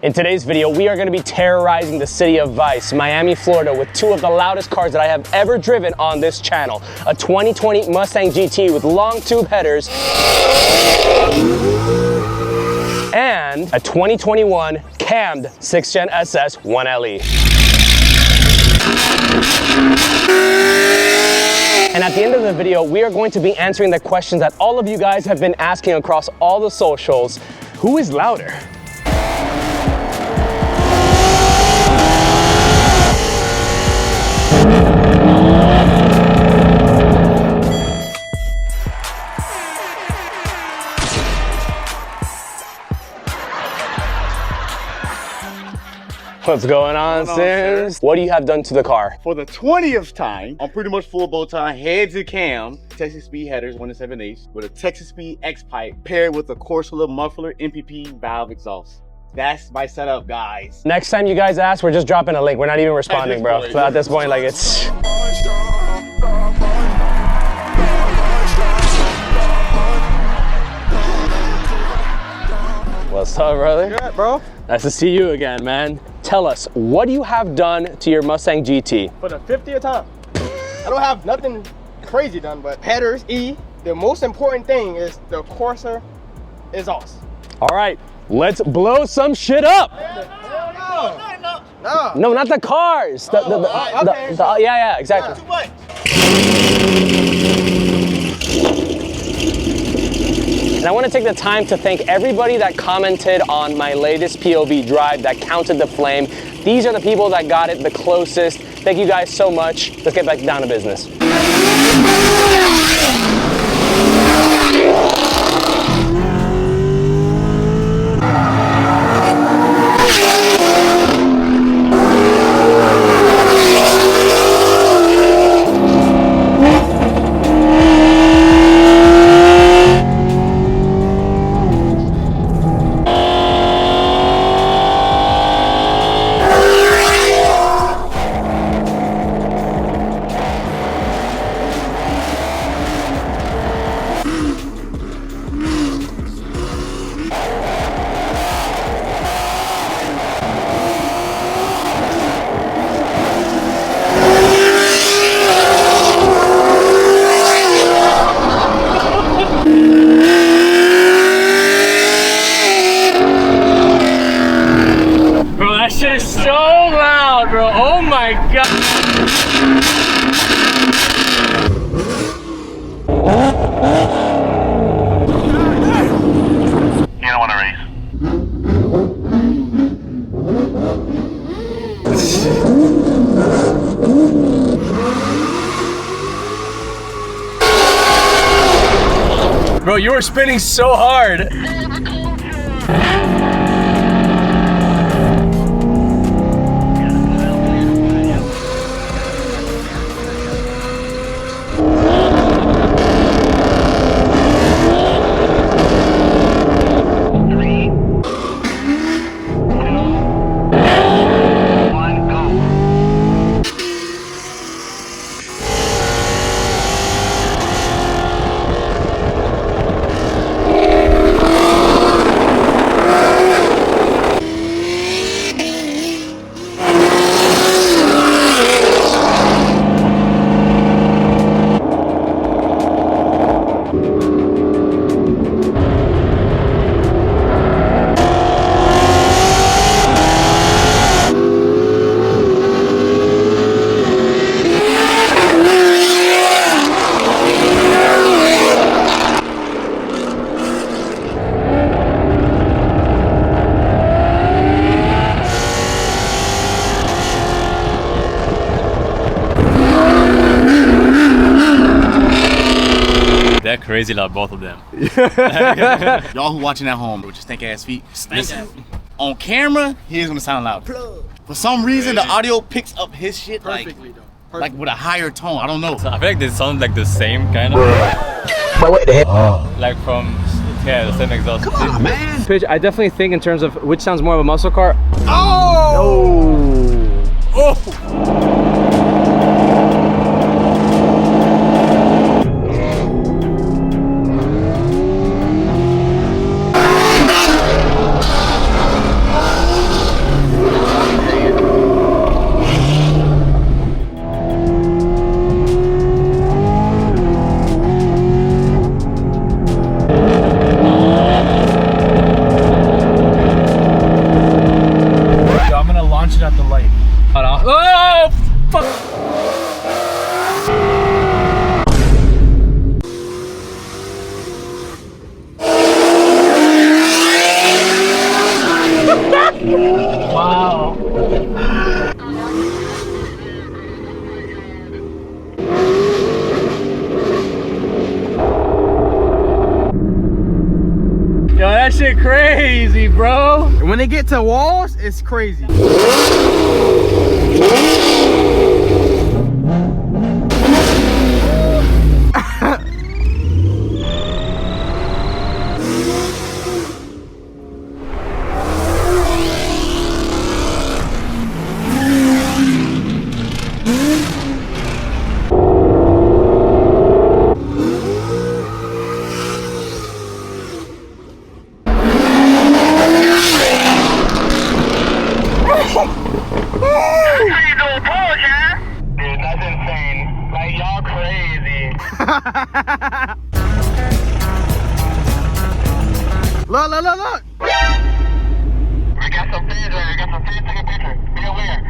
In today's video, we are going to be terrorizing the city of Vice, Miami, Florida, with two of the loudest cars that I have ever driven on this channel. A 2020 Mustang GT with long tube headers and a 2021 cammed 6th Gen SS 1LE. And at the end of the video, we are going to be answering the questions that all of you guys have been asking across all the socials. Who is louder? What's going on, Sims? What do you have done to the car? For the 20th time, I'm pretty much full bow tie, head to cam, Texas Speed headers 1 7/8 with a Texas Speed X pipe paired with a Corsola muffler MPP valve exhaust. That's my setup, guys. Next time you guys ask, we're just dropping a link. We're not even responding, bro. But at this point, like, it's... What's up, brother? Good, bro. Nice to see you again, man. Tell us, what do you have done to your Mustang GT? For the 50th time. I don't have nothing crazy done, but headers, E. The most important thing is the Corsa exhaust. All right, let's blow some shit up. No, not the cars. Yeah, exactly. Too much. And I want to take the time to thank everybody that commented on my latest POV drive that counted the flame. These are the people that got it the closest. Thank you guys so much. Let's get back down to business. That shit is so loud, bro. Oh my god. You don't want to race. Bro, you were spinning so hard. They're crazy loud, both of them. Y'all who watching at home with your stank ass feet, listen. On camera, he is gonna sound loud. For some reason, the audio picks up his shit like with a higher tone. I don't know. So I feel like they sound like the same kind of. But what the hell? Like from, yeah, the same exhaust. Come on, man. Pitch, I definitely think in terms of which sounds more of a muscle car. Oh! Oh! Wow. Yo, that shit crazy, bro. And when they get to walls, it's crazy. Look, look, look, look. We got some fans there. We got some fans taking pictures. Be aware.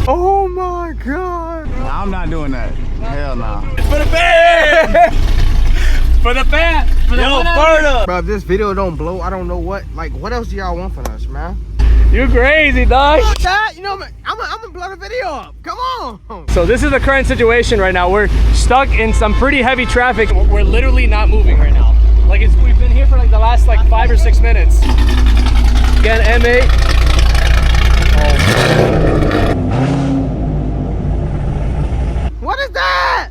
Oh my God. I'm not doing that. Hell no. For the fan! For the fan! For the Yo, Berta! Bro, if this video don't blow, I don't know what. Like, what else do y'all want from us, man? You crazy, dog. That, you know, I'm gonna blow the video up. Come on. So this is the current situation right now. We're stuck in some pretty heavy traffic. We're literally not moving right now. Like we've been here for like the last like 5 or 6 minutes. Again, M8. What is that?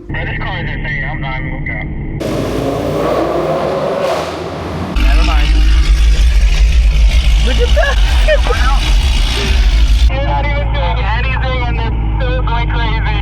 Bro, this car is insane. I'm not even looking. Never mind. Look at that. You're not even doing anything and they're still going crazy.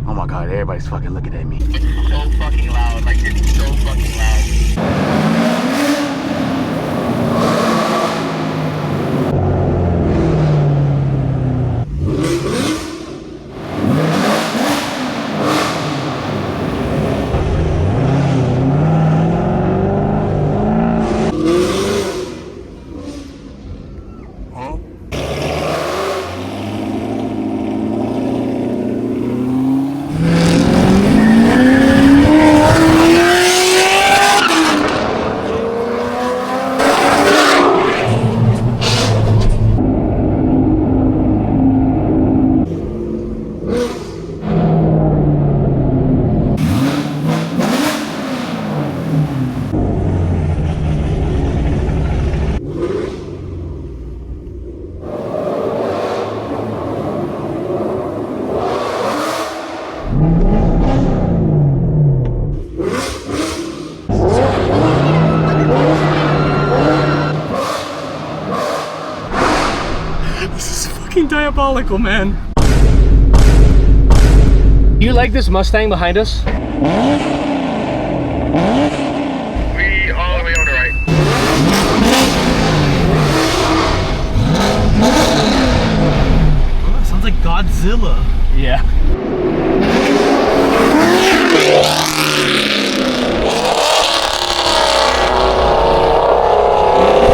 Oh my God, everybody's fucking looking at me. It's so fucking loud. Like, it's so fucking loud. Diabolical, man. You like this Mustang behind us? We all the way on the right. Oh, sounds like Godzilla. Yeah.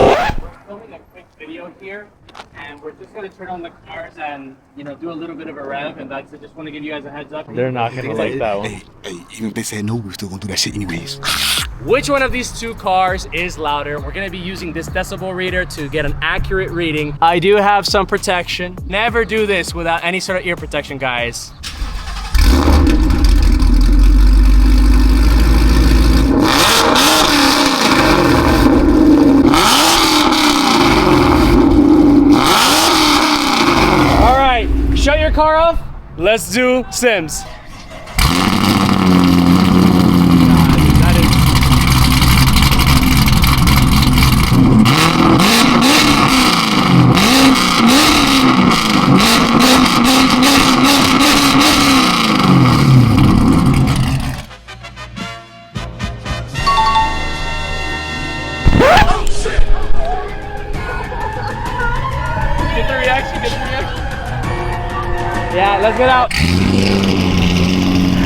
We're filming a quick video here. And we're just gonna turn on the cars and, you know, do a little bit of a rev, and that's it. Just want to give you guys a heads up. They're not gonna like that one. Hey, even if they said no, we're still gonna do that shit anyways. Which one of these two cars is louder? We're gonna be using this decibel reader to get an accurate reading. I do have some protection. Never do this without any sort of ear protection, guys. Shut your car off. Let's do Sims. That Yeah, let's get out.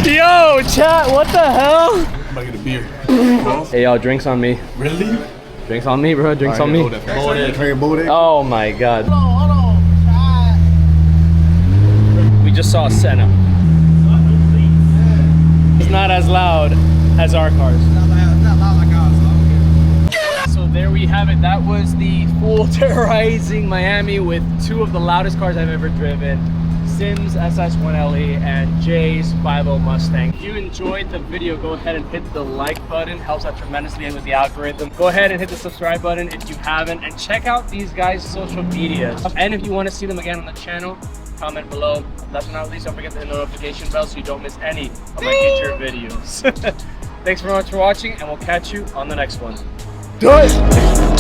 Yo, chat, what the hell? I'm about to get a beer. Hey, yo, drinks on me. Really? Drinks on me, bro. Drinks on me. Oh my god. Hold on. We just saw a Senna. It's not as loud as our cars. It's not loud like ours, So there we have it. That was the full Terrorizing Miami with two of the loudest cars I've ever driven. Sim's SS1LE and Jay's 50 Mustang. If you enjoyed the video, go ahead and hit the like button. Helps out tremendously with the algorithm. Go ahead and hit the subscribe button if you haven't, and check out these guys' social medias. And if you want to see them again on the channel, comment below. Last but not least, don't forget to hit the notification bell so you don't miss any of my future videos. Thanks very much for watching, and we'll catch you on the next one. Do it.